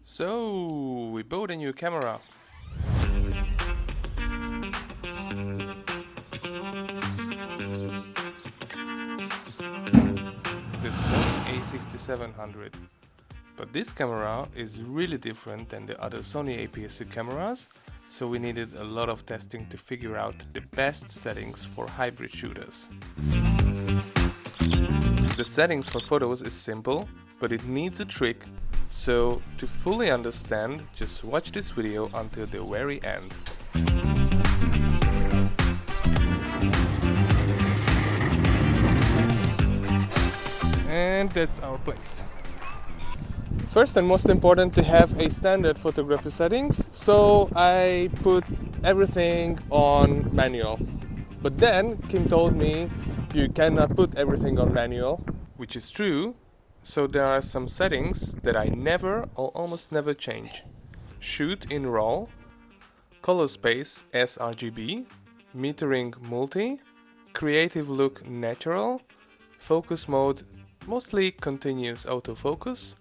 So, we bought a new camera. The Sony A6700. But this camera is really different than the other Sony APS-C cameras, so we needed a lot of testing to figure out the best settings for hybrid shooters. The settings for photos is simple, but it needs a trick. So, to fully understand, just watch this video until the very end. And that's our place. First and most important, to have a standard photography settings, so I put everything on manual. But then Kim told me you cannot put everything on manual, which is true. So there are some settings that I never or almost never change. Shoot in RAW, color space sRGB, metering multi, creative look natural, focus mode mostly continuous autofocus,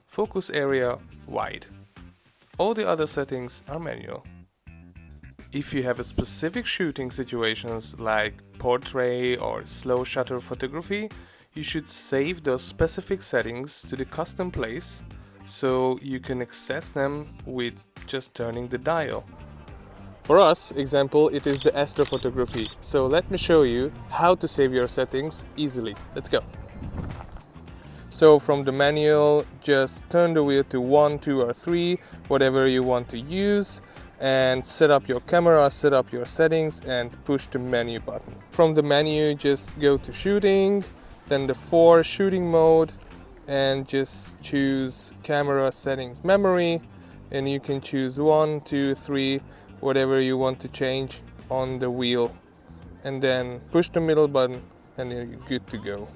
focus area wide. All the other settings are manual. If you have a specific shooting situations like portrait or slow shutter photography, you should save those specific settings to the custom place so you can access them with just turning the dial. For us, example, it is the astrophotography. So let me show you how to save your settings easily. Let's go. So from the manual, just turn the wheel to 1, 2 or 3, whatever you want to use, and set up your camera, set up your settings and push the menu button. From the menu, just go to shooting, then the 4 shooting mode, and just choose camera settings memory, and you can choose 1, 2, 3, whatever you want to change on the wheel, and then push the middle button and you're good to go.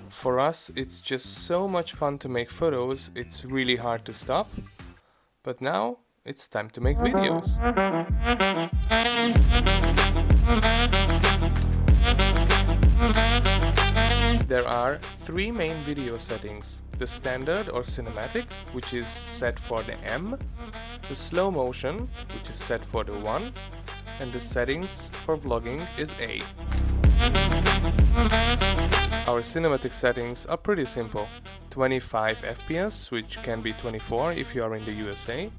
For us, it's just so much fun to make photos, it's really hard to stop. But now it's time to make videos. There are 3 main video settings: the standard or cinematic, which is set for the M, the slow motion, which is set for the 1, and the settings for vlogging is A. Our cinematic settings are pretty simple: 25 FPS, which can be 24 if you are in the USA.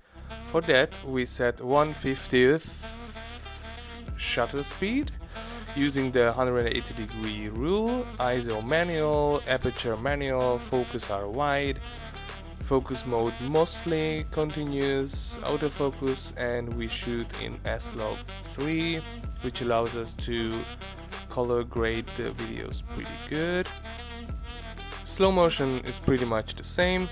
For that we set 1/50th shutter speed, using the 180-degree rule, ISO manual, aperture manual, focus are wide, focus mode mostly continuous autofocus, and we shoot in S-Log 3, which allows us to color grade the videos pretty good. Slow motion is pretty much the same,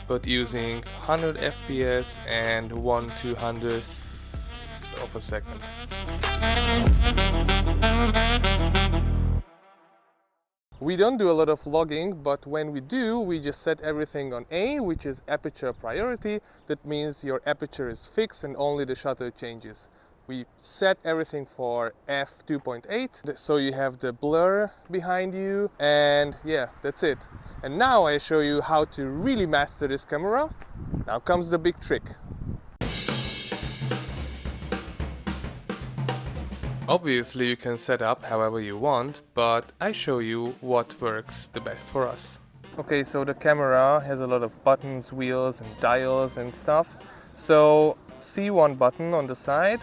but using 100 FPS and 1/200th of a second. We don't do a lot of vlogging, but when we do, we just set everything on A, which is aperture priority. That means your aperture is fixed and only the shutter changes. We set everything for f2.8, so you have the blur behind you, and yeah, that's it. And now I show you how to really master this camera. Now comes the big trick. Obviously you can set up however you want, but I show you what works the best for us. Okay, so the camera has a lot of buttons, wheels and dials and stuff. So C1 button on the side,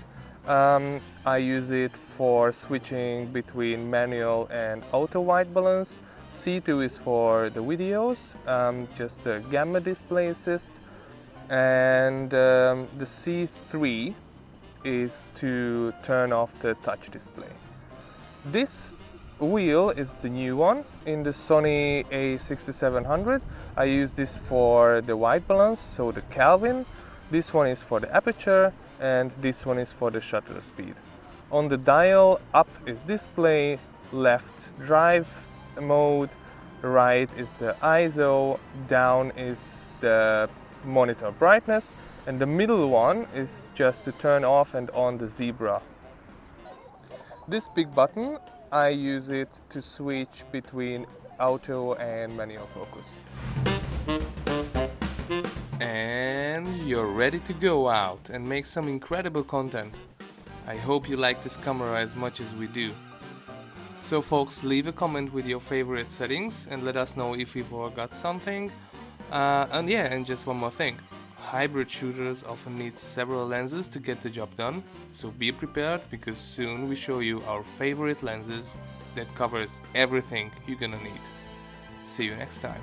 I use it for switching between manual and auto white balance. C2 is for the videos, just the gamma display assist. And the C3 is to turn off the touch display. This wheel is the new one in the Sony A6700. I use this for the white balance, so the Kelvin. This one is for the aperture, and this one is for the shutter speed. On the dial, up is display, left drive mode, right is the ISO, down is the monitor brightness, and the middle one is just to turn off and on the zebra. This big button, I use it to switch between auto and manual focus. And and you're ready to go out and make some incredible content. I hope you like this camera as much as we do. So folks, leave a comment with your favorite settings and let us know if we forgot something. And just one more thing. Hybrid shooters often need several lenses to get the job done, so be prepared because soon we show you our favorite lenses that covers everything you're gonna need. See you next time.